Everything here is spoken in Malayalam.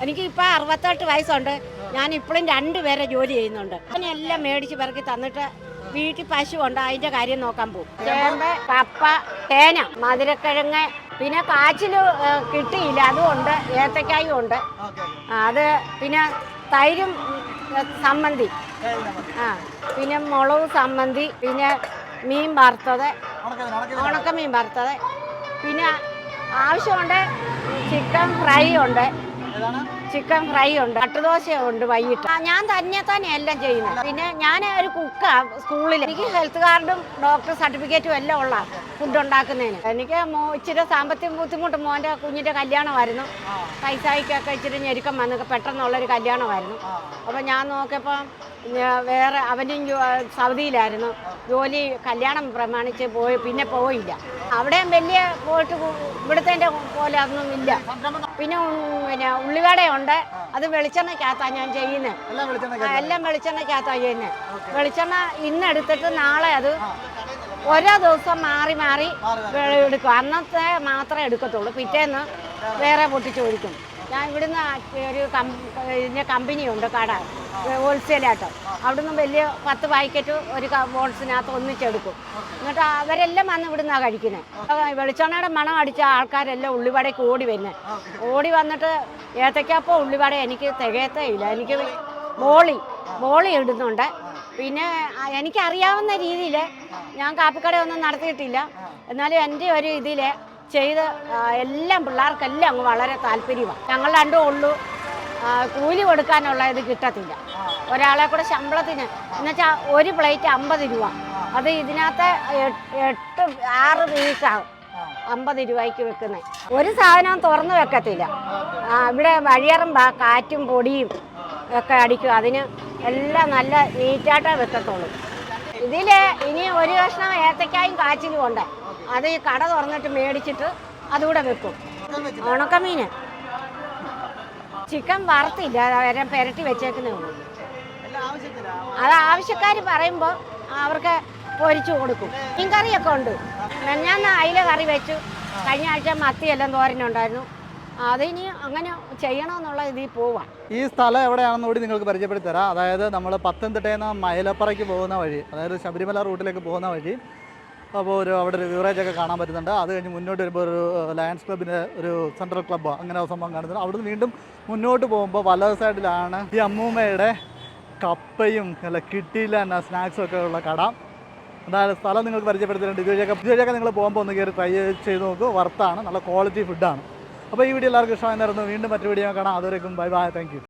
എനിക്കിപ്പോൾ 68 വയസ്സുണ്ട്. ഞാൻ ഇപ്പോഴും 2 പേരെ ജോലി ചെയ്യുന്നുണ്ട്. അതിനെല്ലാം മേടിച്ച് പിറക്കി തന്നിട്ട് വീട്ടിൽ പശു ഉണ്ട്, അതിൻ്റെ കാര്യം നോക്കാൻ പോകും. ചേമ്പ്, കപ്പ, തേന, മധുരക്കിഴങ്ങ്, പിന്നെ കാച്ചിൽ കിട്ടിയില്ല, അതുകൊണ്ട് ഏത്തക്കായും ഉണ്ട്. അത് പിന്നെ തൈരും സമ്മന്തി, പിന്നെ മുളക് സമ്മന്തി, പിന്നെ മീൻ വറുത്തത്, ഉണക്കമീൻ വറുത്തത്, പിന്നെ ആവശ്യമുണ്ട് ചിക്കൻ ഫ്രൈ ഉണ്ട്. കട്ടുദോശയുണ്ട് വൈകിട്ട്. ഞാൻ തന്നെ എല്ലാം ചെയ്യുന്നത്. പിന്നെ ഞാൻ ഒരു കുക്കാണ് സ്കൂളിൽ. എനിക്ക് ഹെൽത്ത് കാർഡും ഡോക്ടർ സർട്ടിഫിക്കറ്റും എല്ലാം ഉള്ള ഫുഡ് ഉണ്ടാക്കുന്നതിന്. എനിക്ക് ഇച്ചിരി സാമ്പത്തിക ബുദ്ധിമുട്ട്, മോൻ്റെ കുഞ്ഞിൻ്റെ കല്യാണമായിരുന്നു. പൈസയ്ക്കൊക്കെ ഇച്ചിരി ഞെരുക്കം വന്നു, പെട്ടെന്നുള്ളൊരു കല്യാണമായിരുന്നു. അപ്പോൾ ഞാൻ നോക്കിയപ്പോൾ വേറെ അവനും സൗദിയിലായിരുന്നു ജോലി, കല്യാണം പ്രമാണിച്ച് പിന്നെ പോയില്ല. അവിടെയും വലിയ പോയിട്ട് ഇവിടുത്തെ പോലെ ഒന്നും ഇല്ല. പിന്നെ ഉള്ളിവടയുണ്ട്, അത് വെളിച്ചെണ്ണയ്ക്കകത്താണ് ഞാൻ ചെയ്യുന്നത്. എല്ലാം വെളിച്ചെണ്ണയ്ക്കകത്താണ് ചെയ്യുന്നത്. വെളിച്ചെണ്ണ ഇന്നെടുത്തിട്ട് നാളെ അത് ഓരോ ദിവസം മാറി മാറി എടുക്കും. അന്നത്തെ മാത്രമേ എടുക്കത്തുള്ളൂ, പിറ്റേന്ന് വേറെ പൊട്ടിച്ച് ഒഴിക്കും. ഞാൻ ഇവിടുന്ന് ഒരു കമ്പനിയുണ്ട്, കട ഹോൾസെയിലായിട്ട്. അവിടുന്ന് വലിയ 10 പാക്കറ്റ് ഒരു ബോൾസിനകത്ത് ഒന്നിച്ചെടുക്കും. എന്നിട്ട് അവരെല്ലാം വന്ന് ഇവിടുന്നാണ് കഴിക്കുന്നത്. വെളിച്ചെണ്ണയുടെ മണം അടിച്ച ആൾക്കാരെല്ലാം ഉള്ളിവടയ്ക്ക് ഓടി വരുന്നത്. ഓടി വന്നിട്ട് ഏത്തയ്ക്കാപ്പോ ഉള്ളിവട എനിക്ക് തികയത്തേ ഇല്ല. എനിക്ക് ബോളി ഇടുന്നുണ്ട്. പിന്നെ എനിക്കറിയാവുന്ന രീതിയിൽ ഞാൻ കാപ്പിക്കടയൊന്നും നടത്തിയിട്ടില്ല. എന്നാലും എൻ്റെ ഒരു ഇതിൽ ചെയ്ത് എല്ലാം പിള്ളേർക്കെല്ലാം അങ്ങ് വളരെ താല്പര്യമാണ്. ഞങ്ങൾ രണ്ടും ഉള്ളൂ, കൂലി കൊടുക്കാനുള്ള ഇത് കിട്ടത്തില്ല. ഒരാളെ കൂടെ ശമ്പളത്തിന് എന്നുവെച്ചാൽ ഒരു പ്ലേറ്റ് 50 രൂപ. അത് ഇതിനകത്ത് 6 പീസാകും 50 രൂപയ്ക്ക് വെക്കുന്നത്. ഒരു സാധനവും തുറന്ന് വെക്കത്തില്ല. ഇവിടെ വഴിയറുമ്പോൾ കാറ്റും പൊടിയും ഒക്കെ അടിക്കും. അതിന് എല്ലാം നല്ല നീറ്റായിട്ടേ വെക്കത്തുള്ളൂ. ഇതിൽ ഇനി ഒരു കഷ്ണം ഏത്തക്കായും കാച്ചിലും ഉണ്ട്. അത് ഈ കട തുറന്നിട്ട് മേടിച്ചിട്ട് അതുകൂടെ വെക്കും. ഉണക്കമീൻ, ചിക്കൻ വറുത്തില്ല, വരെ പുരട്ടി വെച്ചേക്കുന്നേ ഉള്ളൂ. അത് ആവശ്യക്കാർ പറയുമ്പോൾ അവർക്ക് പൊരിച്ചു കൊടുക്കും. മീൻ കറിയൊക്കെ ഉണ്ട്. ഞാൻ അയില കറി വെച്ചു. കഴിഞ്ഞ ആഴ്ച മത്തിയെല്ലാം തോരനുണ്ടായിരുന്നു. അതിനി അങ്ങനെ ചെയ്യണമെന്നുള്ള ഇതിൽ പോവാം. ഈ സ്ഥലം എവിടെയാണെന്ന് കൂടി നിങ്ങൾക്ക് പരിചയപ്പെടുത്തി തരാം. അതായത് നമ്മൾ പത്തനംതിട്ടയിൽ നിന്ന് മൈലപ്പറയ്ക്ക് പോകുന്ന വഴി, അതായത് ശബരിമല റൂട്ടിലേക്ക് പോകുന്ന വഴി. അപ്പോൾ അവിടെ ഒരു ബിവറേജൊക്കെ കാണാൻ പറ്റുന്നുണ്ട്. അത് കഴിഞ്ഞ് മുന്നോട്ട് വരുമ്പോൾ ഒരു ലയൺസ് ക്ലബിൻ്റെ ഒരു സെൻട്രൽ ക്ലബ്ബോ അങ്ങനെ സംഭവം കാണുന്നുണ്ട്. അവിടുന്ന് വീണ്ടും മുന്നോട്ട് പോകുമ്പോൾ വലത് സൈഡിലാണ് ഈ അമ്മൂമ്മയുടെ കപ്പയും അല്ല കിട്ടിയില്ല എന്ന സ്നാക്സും ഒക്കെ ഉള്ള കട. എന്തായാലും സ്ഥലം നിങ്ങൾക്ക് പരിചയപ്പെടുത്തിയിട്ടുണ്ട്. ഇതുവഴിയൊക്കെ നിങ്ങൾ പോകുമ്പോൾ ഒന്ന് കയറി ട്രൈ ചെയ്ത് നോക്കൂ. വർത്താണ്, നല്ല ക്വാളിറ്റി ഫുഡാണ്. അപ്പോൾ ഈ വീഡിയോ എല്ലാവർക്കും ഇഷ്ടമായിരുന്നു. വീണ്ടും മറ്റു വീഡിയോ കാണാം. അതുവരെയും ബൈ ബൈ, താങ്ക് യു.